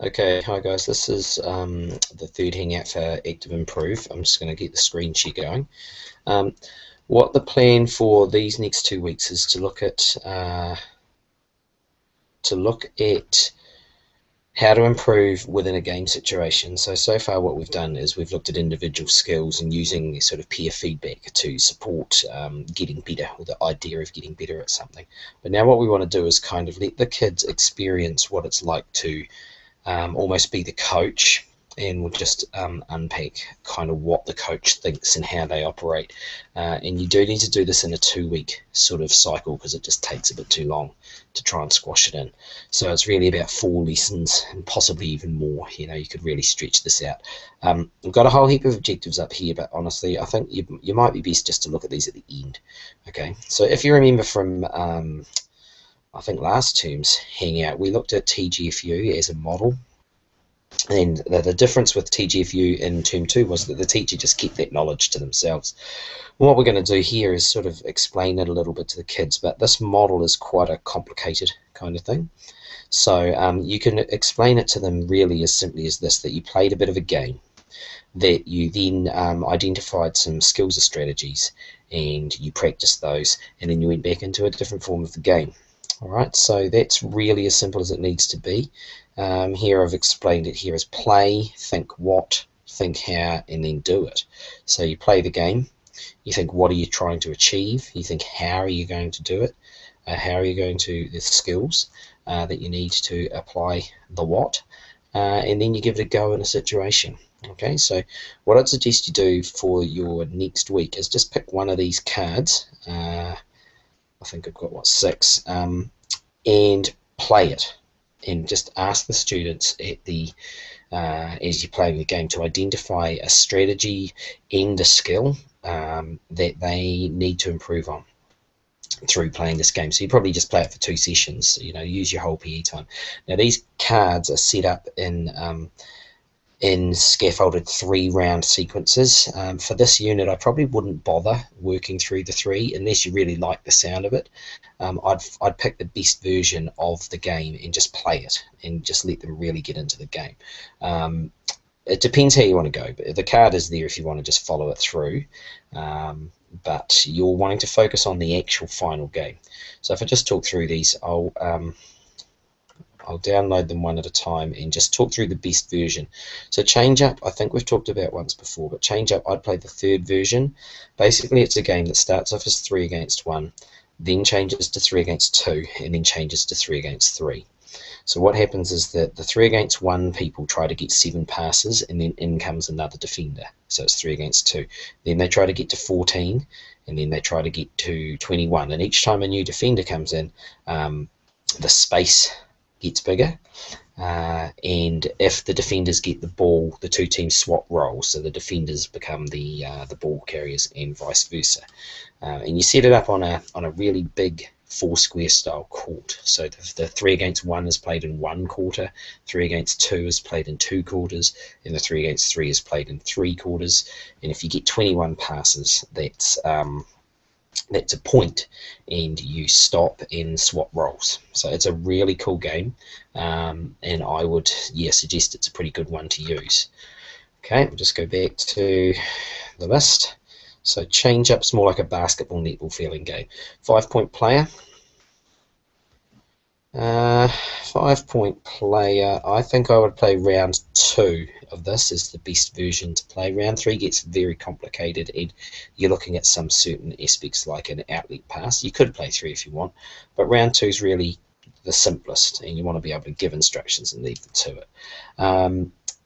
Okay, hi guys, this is the third hangout for Active Improve. I'm just going to get the screen share going. Um, what the plan for these next 2 weeks is to look at how to improve within a game situation. So far what we've done is we've looked at individual skills and using sort of peer feedback to support getting better, or the idea of getting better at something. But now what we want to do is kind of let the kids experience what it's like to almost be the coach, and we'll just unpack kind of what the coach thinks and how they operate. And you do need to do this in a 2 week sort of cycle because it just takes a bit too long to try and squash it in. So it's really about 4 lessons and possibly even more. You could really stretch this out. We've got a whole heap of objectives up here, but honestly, I think you might be best just to look at these at the end. Okay, so if you remember from I think last term's hangout, we looked at TGFU as a model, and the difference with TGFU in term 2 was that the teacher just kept that knowledge to themselves. What we're going to do here is sort of explain it a little bit to the kids, but this model is quite a complicated kind of thing. So you can explain it to them really as simply as this: that you played a bit of a game, that you then identified some skills or strategies, and you practiced those, and then you went back into a different form of the game. Alright, so that's really as simple as it needs to be. Here I've explained it here as play, think what, think how, and then do it. So you play the game, you think what are you trying to achieve, you think how are you going to do it, how are you going to, the skills that you need to apply the what, and then you give it a go in a situation. Okay, so what I'd suggest you do for your next week is just pick one of these cards. I think I've got, what, 6, and play it, and just ask the students at the as you're playing the game to identify a strategy and a skill that they need to improve on through playing this game. So you probably just play it for 2 sessions, use your whole PE time. Now these cards are set up in scaffolded 3-round sequences. For this unit, I probably wouldn't bother working through the 3 unless you really like the sound of it. I'd pick the best version of the game and just play it and just let them really get into the game. It depends how you want to go, but the card is there if you want to just follow it through. But you're wanting to focus on the actual final game. So if I just talk through these, I'll download them one at a time and just talk through the best version. So change up, I think we've talked about once before, but change up, I'd play the 3rd version. Basically, it's a game that starts off as 3 against 1, then changes to 3 against 2, and then changes to 3 against 3. So what happens is that the 3 against 1 people try to get 7 passes, and then in comes another defender. So it's 3 against 2. Then they try to get to 14, and then they try to get to 21. And each time a new defender comes in, the space gets bigger, and if the defenders get the ball, the 2 teams swap roles, so the defenders become the ball carriers and vice versa. And you set it up on a really big 4-square style court. So the 3 against 1 is played in 1 quarter, 3 against 2 is played in 2 quarters, and the 3 against 3 is played in 3 quarters. And if you get 21 passes, that's a point, and you stop and swap roles. So it's a really cool game, and I would suggest it's a pretty good one to use. Okay, we'll just go back to the list. So change up's more like a basketball netball feeling game. 5-point player. 5-point player, I think I would play round 2 of this is the best version to play. Round 3 gets very complicated, and you're looking at some certain aspects like an outlet pass. You could play 3 if you want, but round 2 is really the simplest, and you want to be able to give instructions and leave them to it.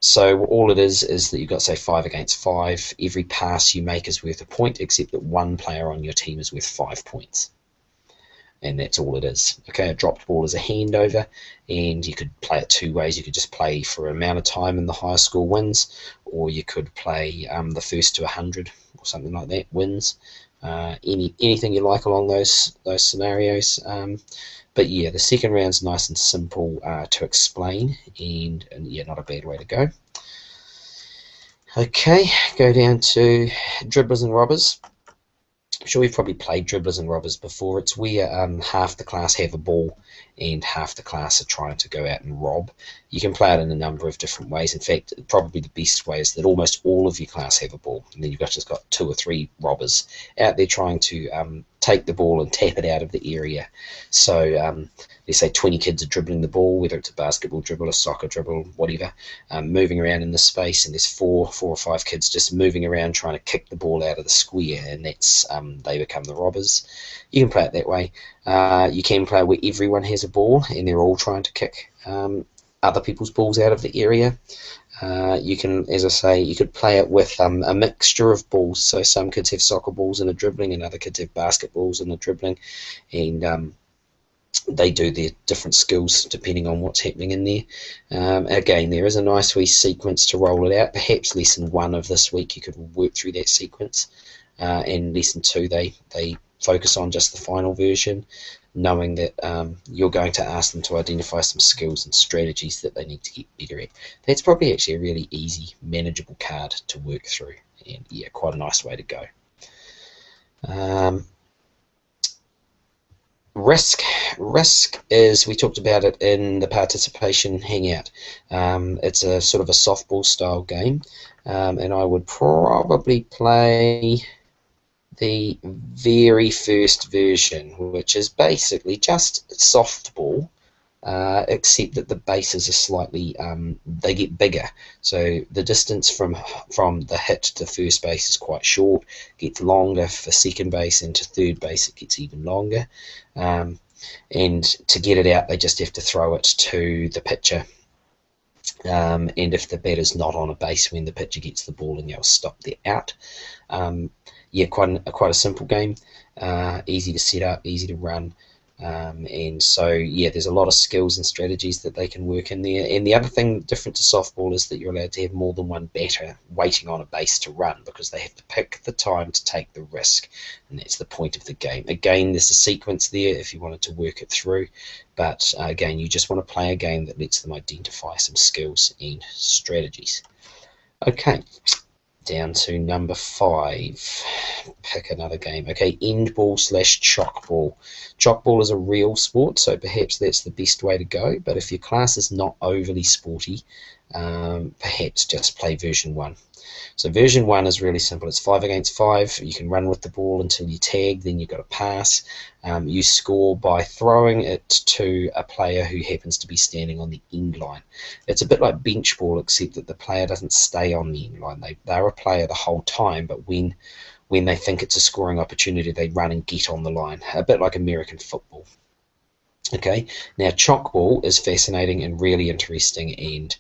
So all it is that you've got, say, 5 against 5. Every pass you make is worth a point, except that one player on your team is worth 5 points. And that's all it is. Okay, a dropped ball is a handover, and you could play it 2 ways. You could just play for an amount of time and the higher score wins, or you could play the first to 100 or something like that wins. Anything you like along those scenarios. But yeah, the second round's nice and simple to explain, and yeah, not a bad way to go. Okay, go down to dribblers and robbers. I'm sure we've probably played dribblers and robbers before. It's where half the class have a ball and half the class are trying to go out and rob. You can play it in a number of different ways. In fact, probably the best way is that almost all of your class have a ball, and then you've just got 2 or 3 robbers out there trying to take the ball and tap it out of the area. So let's say 20 kids are dribbling the ball, whether it's a basketball dribble, a soccer dribble, whatever, moving around in the space, and there's four or five kids just moving around trying to kick the ball out of the square, and that's they become the robbers. You can play it that way. You can play where everyone has a ball and they're all trying to kick other people's balls out of the area. You can, as I say, you could play it with a mixture of balls. So some kids have soccer balls and are dribbling, and other kids have basketballs and are dribbling, and they do their different skills depending on what's happening in there. Again, there is a nice wee sequence to roll it out. Perhaps lesson 1 of this week you could work through that sequence, and lesson 2 they focus on just the final version, knowing that you're going to ask them to identify some skills and strategies that they need to get better at. That's probably actually a really easy, manageable card to work through, and yeah, quite a nice way to go. Risk is, we talked about it in the participation hangout. It's a sort of a softball style game, and I would probably play the very first version, which is basically just softball, except that the bases are slightly, they get bigger. So the distance from the hit to first base is quite short, gets longer for second base, and to third base it gets even longer. And to get it out, they just have to throw it to the pitcher. And if the batter's not on a base when the pitcher gets the ball, and you'll stop the out. Yeah, quite a simple game, easy to set up, easy to run, and so yeah, there's a lot of skills and strategies that they can work in there. And the other thing different to softball is that you're allowed to have more than one batter waiting on a base to run, because they have to pick the time to take the risk, and that's the point of the game. Again, there's a sequence there if you wanted to work it through, but again, you just want to play a game that lets them identify some skills and strategies. Okay, down to number 5. Pick another game. Okay, end ball / chalk ball. Chalk ball is a real sport, so perhaps that's the best way to go, but if your class is not overly sporty, perhaps just play version 1. So version 1 is really simple. It's 5 against 5. You can run with the ball until you tag, then you've got to pass. You score by throwing it to a player who happens to be standing on the end line. It's a bit like bench ball, except that the player doesn't stay on the end line. They're a player the whole time, but when they think it's a scoring opportunity, they run and get on the line, a bit like American football. Okay, now chalk ball is fascinating and really interesting, and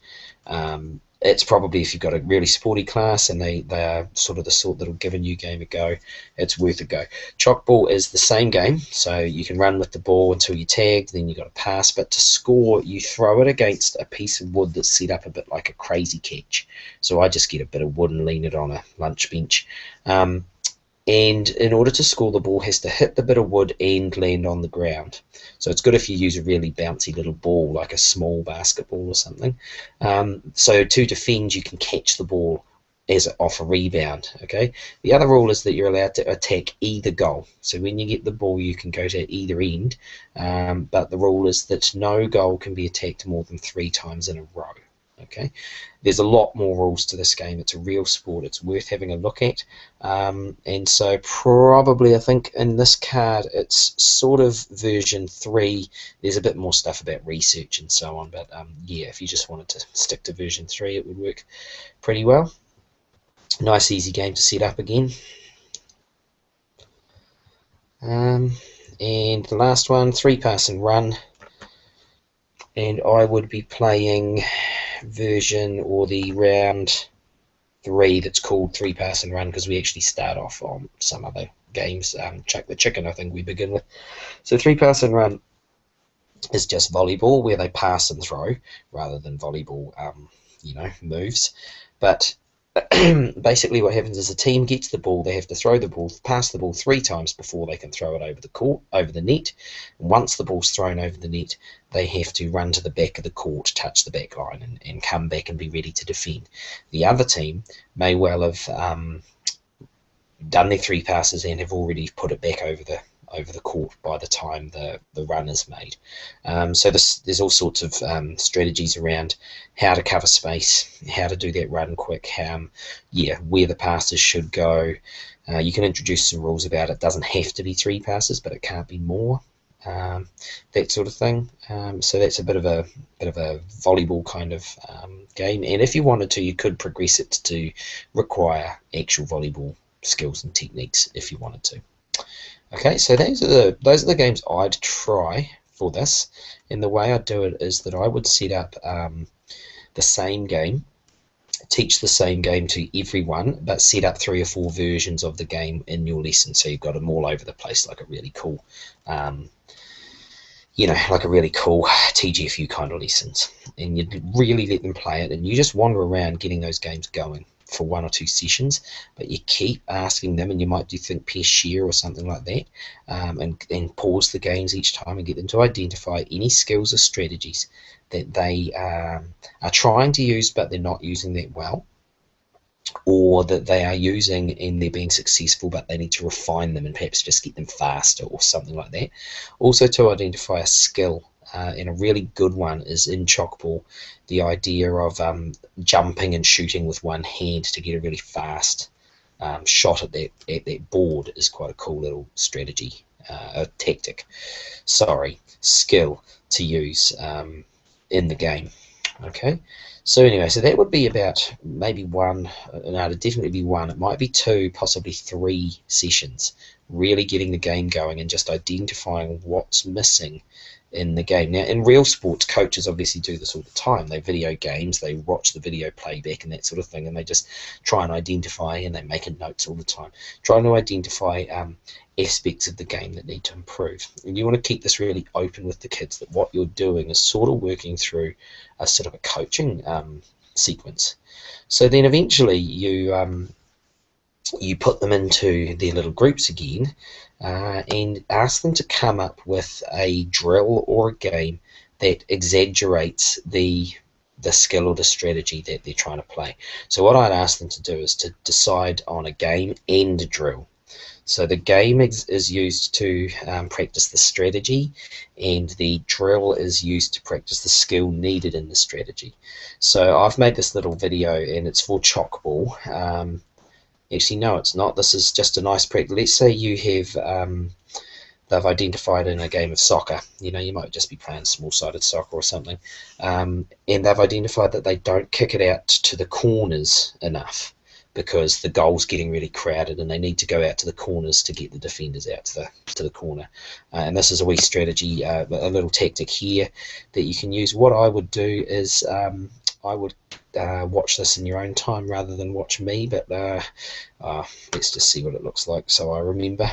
it's probably, if you've got a really sporty class and they are sort of the sort that'll give a new game a go, it's worth a go. Chalk ball is the same game, so you can run with the ball until you tagged, then you've got to pass, but to score, you throw it against a piece of wood that's set up a bit like a crazy catch. So I just get a bit of wood and lean it on a lunch bench. And in order to score, the ball has to hit the bit of wood and land on the ground. So it's good if you use a really bouncy little ball, like a small basketball or something. So to defend, you can catch the ball as off a rebound. Okay. The other rule is that you're allowed to attack either goal. So when you get the ball, you can go to either end, but the rule is that no goal can be attacked more than 3 times in a row. Okay, there's a lot more rules to this game. It's a real sport. It's worth having a look at. And so probably, I think in this card, it's sort of version 3. There's a bit more stuff about research and so on. But yeah, if you just wanted to stick to version 3, it would work pretty well. Nice, easy game to set up again. And the last one, 3 pass and run. And I would be playing version, or the round 3 that's called 3 pass and run, because we actually start off on some other games. Chuck the chicken, I think we begin with. So 3 pass and run is just volleyball, where they pass and throw rather than volleyball moves. But basically what happens is a team gets the ball, they have to throw the ball, pass the ball 3 times before they can throw it over the court, over the net. And once the ball's thrown over the net, they have to run to the back of the court, touch the back line, and come back and be ready to defend. The other team may well have done their 3 passes and have already put it back over the court by the time the run is made. So there's all sorts of strategies around how to cover space, how to do that run quick, where the passes should go. You can introduce some rules about it. It doesn't have to be 3 passes, but it can't be more. That sort of thing. So that's a bit of a volleyball kind of game. And if you wanted to, you could progress it to require actual volleyball skills and techniques if you wanted to. Okay, so those are the games I'd try for this. And the way I do it is that I would set up the same game, teach the same game to everyone, but set up 3 or 4 versions of the game in your lesson, so you've got them all over the place, like a really cool TGFU kind of lessons. And you'd really let them play it, and you just wander around getting those games going for 1 or 2 sessions, but you keep asking them, and you might do think pair share or something like that, and pause the games each time and get them to identify any skills or strategies that they are trying to use but they're not using that well, or that they are using and they're being successful but they need to refine them and perhaps just get them faster or something like that. Also, to identify a skill, and a really good one is in Chalkball, the idea of jumping and shooting with one hand to get a really fast shot at that board is quite a cool little strategy, a skill to use in the game. Okay, so anyway, so that would be about maybe one, no, it'd definitely be one, it might be 2, possibly 3 sessions, really getting the game going and just identifying what's missing in the game. Now, in real sports, coaches obviously do this all the time. They video games, they watch the video playback and that sort of thing, and they just try and identify, and they make notes all the time, trying to identify aspects of the game that need to improve. And you want to keep this really open with the kids, that what you're doing is sort of working through a sort of a coaching sequence. So then eventually you put them into their little groups again, and ask them to come up with a drill or a game that exaggerates the skill or the strategy that they're trying to play. So what I'd ask them to do is to decide on a game and a drill. So the game is used to practice the strategy, and the drill is used to practice the skill needed in the strategy. So I've made this little video, and it's for Chalkball. Actually, no, it's not. This is just a nice practice. Let's say you have, they've identified in a game of soccer, you might just be playing small-sided soccer or something, and they've identified that they don't kick it out to the corners enough because the goal's getting really crowded, and they need to go out to the corners to get the defenders out to the corner. And this is a wee strategy, a little tactic here that you can use. What I would do is I would watch this in your own time rather than watch me, but let's just see what it looks like so I remember.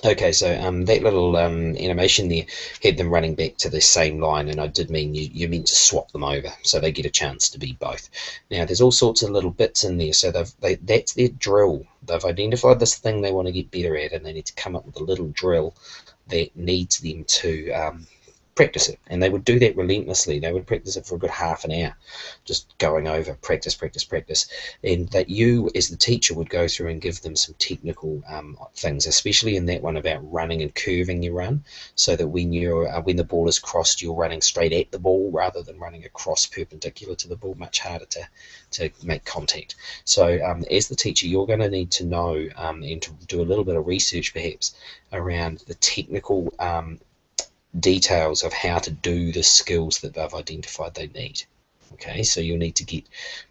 Okay, so that little animation there had them running back to the same line, and I did mean you meant to swap them over so they get a chance to be both. Now, there's all sorts of little bits in there, so that's their drill. They've identified this thing they want to get better at, and they need to come up with a little drill that needs them to practice it. And they would do that relentlessly. They would practice it for a good half an hour, just going over practice, practice, practice. And that you, as the teacher, would go through and give them some technical things, especially in that one about running and curving your run, so that when the ball is crossed, you're running straight at the ball rather than running across perpendicular to the ball. Much harder to make contact. So as the teacher, you're going to need to know and to do a little bit of research perhaps around the technical details of how to do the skills that they've identified they need. Okay, so you'll need to get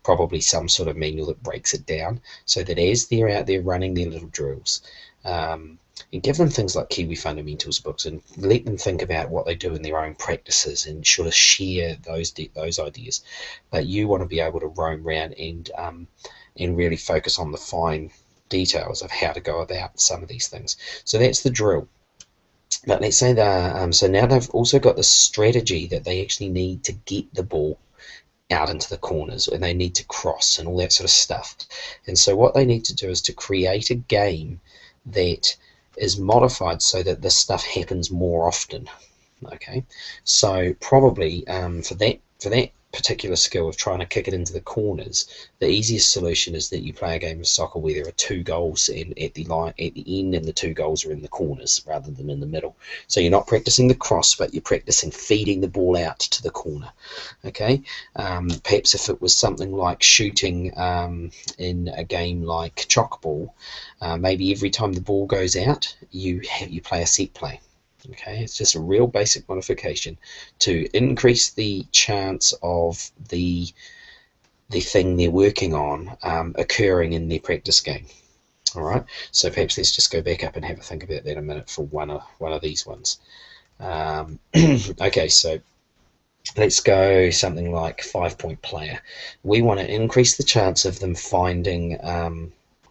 probably some sort of manual that breaks it down so that as they're out there running their little drills, and give them things like Kiwi Fundamentals books and let them think about what they do in their own practices and sort of share those ideas. But you want to be able to roam around and really focus on the fine details of how to go about some of these things. So that's the drill. But let's say that so now they've also got the strategy that they actually need to get the ball out into the corners and they need to cross and all that sort of stuff. And so what they need to do is to create a game that is modified so that this stuff happens more often. Okay, so probably for that particular skill of trying to kick it into the corners, the easiest solution is that you play a game of soccer where there are two goals and at the line at the end, and the two goals are in the corners rather than in the middle. So you're not practicing the cross, but you're practicing feeding the ball out to the corner. Okay, perhaps if it was something like shooting in a game like chalkball, maybe every time the ball goes out, you play a set play. Okay, it's just a real basic modification to increase the chance of the thing they're working on occurring in their practice game. All right, so perhaps let's just go back up and have a think about that a minute for one of these ones. Okay, so let's go something like 5-point player. We want to increase the chance of them finding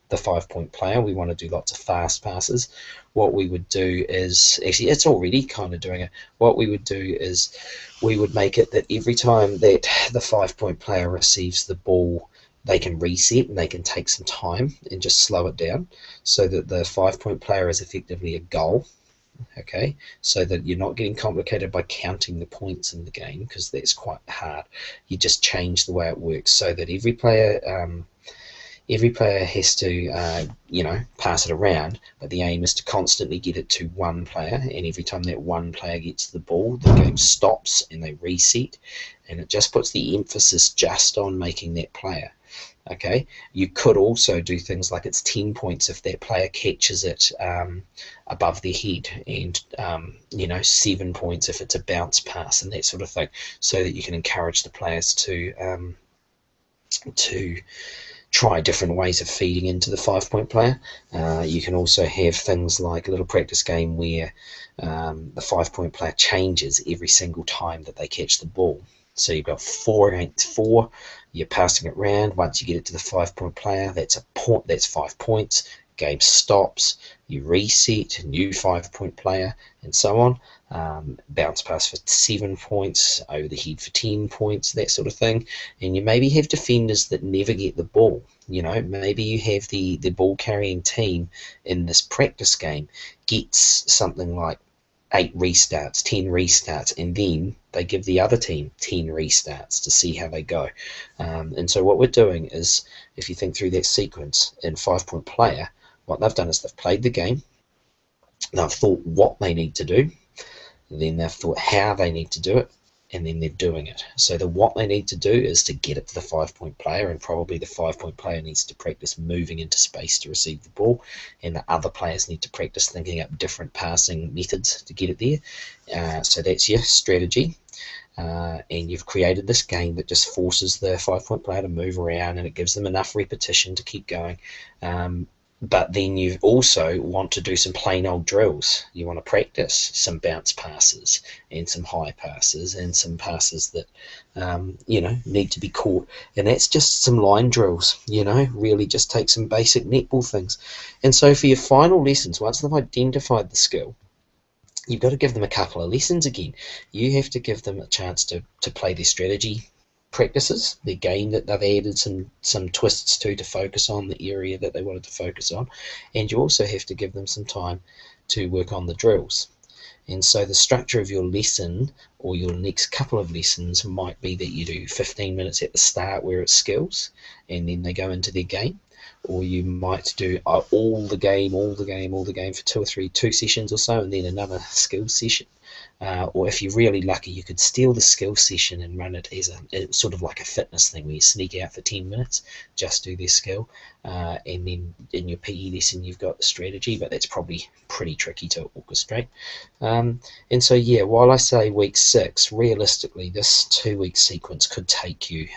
the 5-point player. We want to do lots of fast passes. What we would do is, actually it's already kind of doing it, what we would do is we would make it that every time that the 5-point player receives the ball, they can reset and they can take some time and just slow it down so that the 5-point player is effectively a goal. Okay, so that you're not getting complicated by counting the points in the game, because that's quite hard. You just change the way it works so that every player has to pass it around, but the aim is to constantly get it to one player, and every time that one player gets the ball, the game stops and they reset, and it just puts the emphasis just on making that player. Okay, you could also do things like it's 10 points if that player catches it above their head, and 7 points if it's a bounce pass and that sort of thing, so that you can encourage the players to try different ways of feeding into the 5-point player. You can also have things like a little practice game where the 5-point player changes every single time that they catch the ball. So you've got 4 against 4. You're passing it around. Once you get it to the 5-point player, that's a point. That's 5 points. Game stops. You reset. New 5-point player, and so on. Bounce pass for 7 points. Over the head for 10 points. That sort of thing. And you maybe have defenders that never get the ball. Maybe you have the ball carrying team in this practice game gets something like 8 restarts, 10 restarts, and then they give the other team 10 restarts to see how they go. And so what we're doing is, if you think through that sequence in 5-point player, what they've done is they've played the game, they've thought what they need to do, then they've thought how they need to do it, and then they're doing it. So what they need to do is to get it to the 5-point player, and probably the 5-point player needs to practice moving into space to receive the ball, and the other players need to practice thinking up different passing methods to get it there. So that's your strategy. And you've created this game that just forces the 5-point player to move around, and it gives them enough repetition to keep going. but then you also want to do some plain old drills. You want to practice some bounce passes and some high passes and some passes that need to be caught, and that's just some line drills. Really just take some basic netball things. And so for your final lessons, once they've identified the skill, you've got to give them a couple of lessons again. You have to give them a chance to play their strategy practices, their game that they've added some twists to focus on the area that they wanted to focus on, and you also have to give them some time to work on the drills. And so the structure of your lesson or your next couple of lessons might be that you do 15 minutes at the start where it's skills, and then they go into their game. Or you might do all the game for two sessions or so, and then another skills session. Or if you're really lucky, you could steal the skill session and run it as a sort of like a fitness thing where you sneak out for 10 minutes, just do their skill, and then in your PE lesson you've got the strategy, but that's probably pretty tricky to orchestrate. And so, yeah, while I say week 6, realistically this 2-week sequence could take you,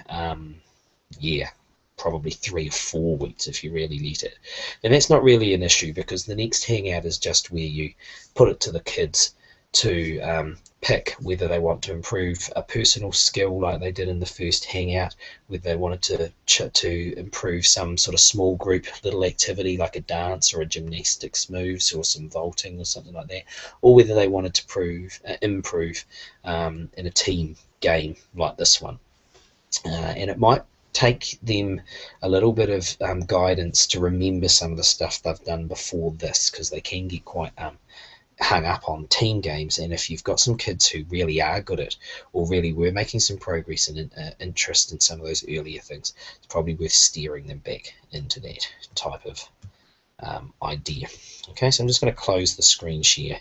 probably 3 or 4 weeks if you really let it. And that's not really an issue, because the next hangout is just where you put it to the kids to pick whether they want to improve a personal skill like they did in the first hangout, whether they wanted to improve some sort of small group little activity like a dance or a gymnastics moves or some vaulting or something like that, or whether they wanted to improve in a team game like this one. And it might take them a little bit of guidance to remember some of the stuff they've done before this, because they can get quite hung up on team games. And if you've got some kids who really are good at, or really were making some progress and interest in some of those earlier things, it's probably worth steering them back into that type of idea. Okay, so I'm just going to close the screen share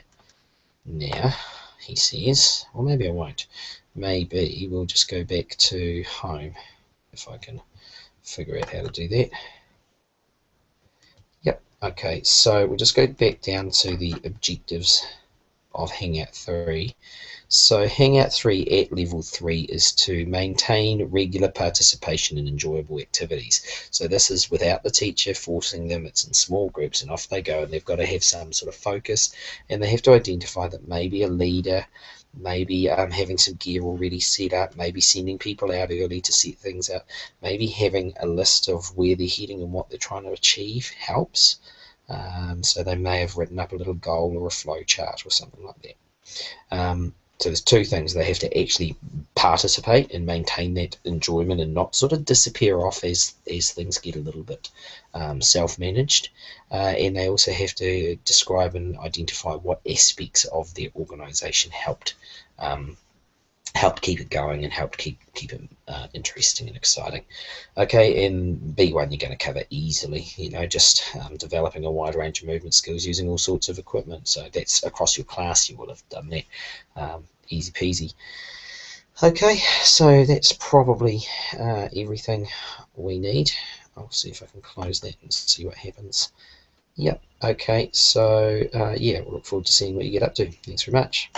now, he says, or maybe I won't. Maybe we'll just go back to home if I can figure out how to do that. Yep, okay, so we'll just go back down to the objectives of Hangout 3. So Hangout 3 at level 3 is to maintain regular participation in enjoyable activities. So this is without the teacher forcing them. It's in small groups and off they go, and they've got to have some sort of focus, and they have to identify that maybe a leader, maybe having some gear already set up, maybe sending people out early to set things up, maybe having a list of where they're heading and what they're trying to achieve helps. So they may have written up a little goal or a flow chart or something like that. So there's two things. They have to actually participate and maintain that enjoyment and not sort of disappear off as things get a little bit self-managed. And they also have to describe and identify what aspects of their organisation helped keep it going and helped keep it interesting and exciting. Okay, in B1 you're going to cover easily, just developing a wide range of movement skills using all sorts of equipment. So that's across your class, you will have done that. Easy peasy. Okay, so that's probably everything we need. I'll see if I can close that and see what happens. Yep, okay, so yeah, we'll look forward to seeing what you get up to. Thanks very much.